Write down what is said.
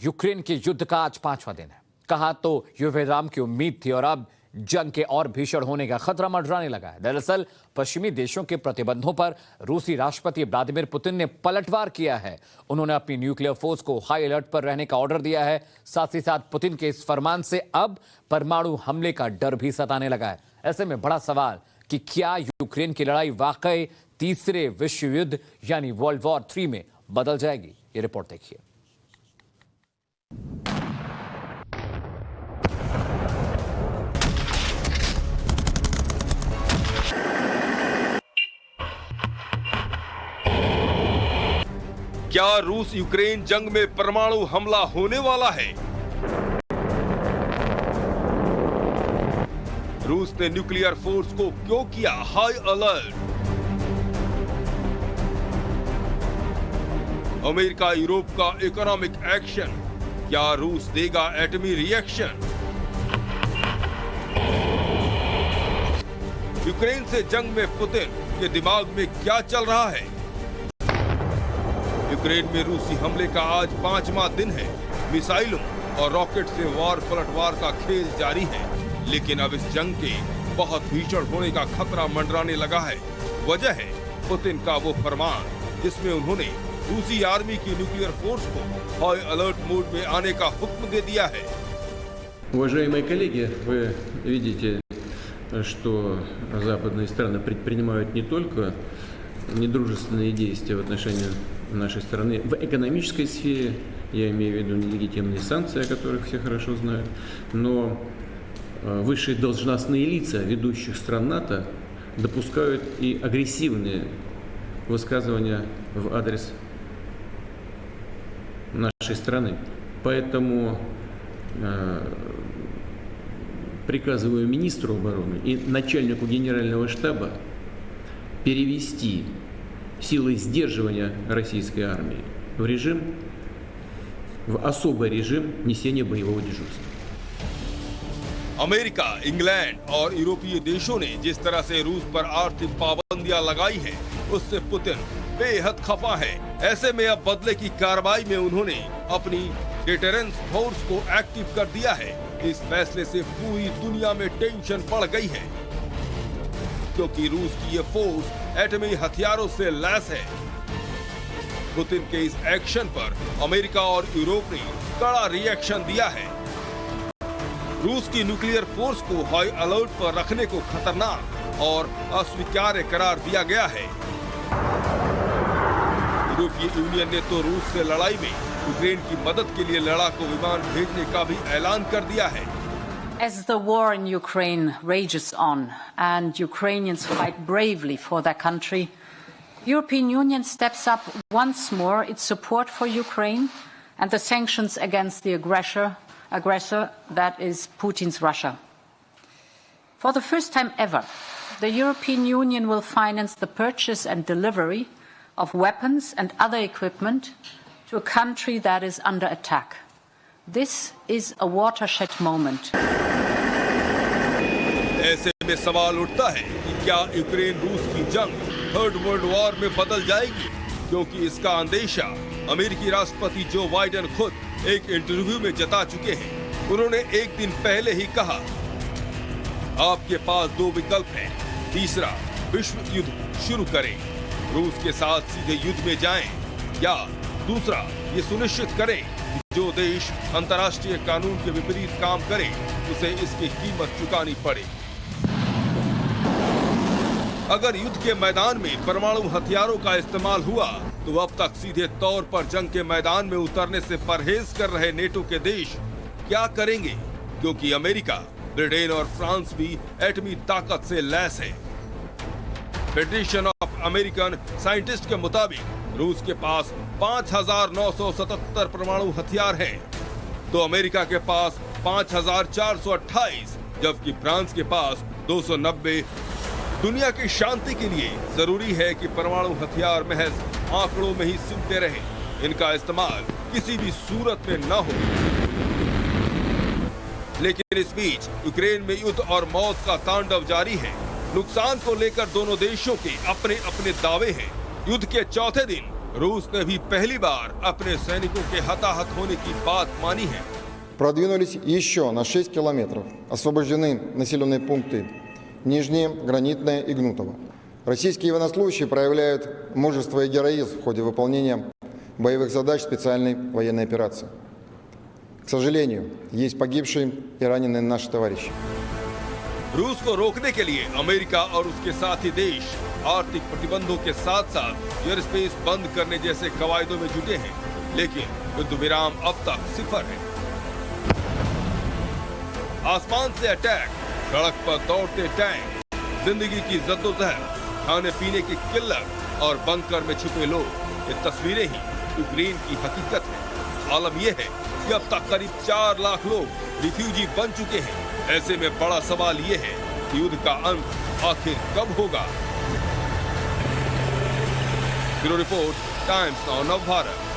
Ukraine के युद्ध का आज 5वां दिन है। कहा तो युद्ध विराम की उम्मीद थी और अब जंग के और भीषण होने का खतरा मंडराने लगा है। दरअसल पश्चिमी देशों के प्रतिबंधों पर रूसी राष्ट्रपति व्लादिमीर पुतिन ने पलटवार किया है। उन्होंने अपनी न्यूक्लियर फोर्स को हाई अलर्ट पर रहने का ऑर्डर दिया है। साथ ही साथ पुतिन के इस फरमान से अब परमाणु हमले का डर भी सताने लगा है। ऐसे में बड़ा सवाल कि क्या यूक्रेन की लड़ाई वाकई तीसरे विश्व युद्ध यानी वर्ल्ड वॉर 3 में बदल जाएगी? ये रिपोर्ट देखिए। क्या रूस यूक्रेन जंग में परमाणु हमला होने वाला है? रूस ने न्यूक्लियर फोर्स को क्यों किया हाई अलर्ट? अमेरिका यूरोप का इकोनॉमिक एक्शन, क्या रूस देगा एटमी रिएक्शन? यूक्रेन से जंग में पुतिन के दिमाग में क्या चल रहा है? यूक्रेन में रूसी हमले का आज 5वां दिन है। मिसाइलों और रॉकेट से वार पलटवार का खेल जारी है, लेकिन अब इस जंग के बहुत भीषण होने का खतरा मंडराने लगा है। वजह है पुतिन का वो फरमान जिसमें उन्होंने रूसी आर्मी की न्यूक्लियर फोर्स को हाई अलर्ट मोड में आने का हुक्म दे दिया है। Уважаемые коллеги, вы видите, что западные страны предпринимают не только недружественные действия в отношении нашей страны в экономической сфере, я имею в виду нелегитимные санкции, о которых все хорошо знают, но высшие должностные лица ведущих стран НАТО допускают и агрессивные высказывания в адрес нашей страны. Поэтому приказываю министру обороны и начальнику генерального штаба перевести силы сдерживания российской армии в особый режим несения боевого дежурства. अमेरिका, इंग्लैंड और यूरोपीय देशों ने जिस तरह से रूस पर आर्थिक पाबंदियां लगाई हैं, उससे पुतिन बेहद खफा है। ऐसे में अब बदले की कार्रवाई में उन्होंने अपनी डिटरेंस फोर्स को एक्टिव कर दिया है। इस फैसले से पूरी दुनिया में टेंशन बढ़ गई है, क्योंकि रूस की ये फोर्स एटमी हथियारों से लैस है। पुतिन के इस एक्शन पर अमेरिका और यूरोप ने कड़ा रिएक्शन दिया है। रूस की न्यूक्लियर फोर्स को हाई अलर्ट पर रखने को खतरनाक और अस्वीकार्य करार दिया गया है। यूरोपीय यूनियन ने तो रूस से लड़ाई में यूक्रेन की मदद के लिए लड़ाकू विमान भेजने का भी ऐलान कर दिया है। As the war in Ukraine rages on and Ukrainians fight bravely for their country, the European Union steps up once more its support for Ukraine and the sanctions against the aggressor that is Putin's Russia. For the first time ever, the European Union will finance the purchase and delivery of weapons and other equipment to a country that is under attack. This is a watershed moment. ऐसे में सवाल उठता है कि क्या Ukraine रूस की जंग थर्ड वर्ल्ड वॉर में बदल जाएगी, क्योंकि इसका अंदेशा अमेरिकी राष्ट्रपति जो बाइडेन खुद एक इंटरव्यू में जता चुके हैं। उन्होंने एक दिन पहले ही कहा, आपके पास 2 विकल्प हैं। तीसरा, विश्व युद्ध शुरू करें, रूस के साथ सीधे युद्ध में जाएं, या दूसरा, ये सुनिश्चित करें कि जो देश अंतर्राष्ट्रीय कानून के विपरीत काम करे उसे इसकी कीमत चुकानी पड़े। अगर युद्ध के मैदान में परमाणु हथियारों का इस्तेमाल हुआ तो अब तक सीधे तौर पर जंग के मैदान में उतरने से परहेज कर रहे नेटो के देश क्या करेंगे, क्योंकि अमेरिका, ब्रिटेन और फ्रांस भी एटमी ताकत से लैस है। फेडरेशन ऑफ अमेरिकन साइंटिस्ट के मुताबिक रूस के पास 5,977 परमाणु हथियार हैं, तो अमेरिका के पास 5,428, जबकि फ्रांस के पास 290। दुनिया की शांति के लिए जरूरी है कि परमाणु हथियार महज आंकड़ों में ही सिमटे रहे, इनका इस्तेमाल किसी भी सूरत में न हो। लेकिन इस बीच यूक्रेन में युद्ध और मौत का तांडव जारी है। नुकसान को लेकर दोनों देशों के अपने अपने दावे हैं। युद्ध के चौथे दिन रूस ने भी पहली बार अपने सैनिकों के हताहत होने की बात मानी है। Продвинулись еще на 6 километров. Освобождены населенные пункты Нижние, Гранитное и Гнутово. Российские военнослужащие проявляют мужество и героизм в ходе выполнения боевых задач специальной военной операции. К сожалению, есть погибшие и раненые наши товарищи. रूस को रोकने के लिए अमेरिका और उसके साथी देश आर्थिक प्रतिबंधों के साथ साथ एयर स्पेस बंद करने जैसे कवायदों में जुटे हैं, लेकिन युद्ध विराम अब तक सिफर है। आसमान से अटैक, सड़क पर दौड़ते टैंक, जिंदगी की जद्दोजहद, खाने पीने की किल्लत और बंकर में छुपे लोग, ये तस्वीरें ही यूक्रेन की हकीकत है। आलम यह है कि अब तक करीब 4 लाख लोग रिफ्यूजी बन चुके हैं। ऐसे में बड़ा सवाल यह है कि युद्ध का अंत आखिर कब होगा। Bureau report, times now Navbharat.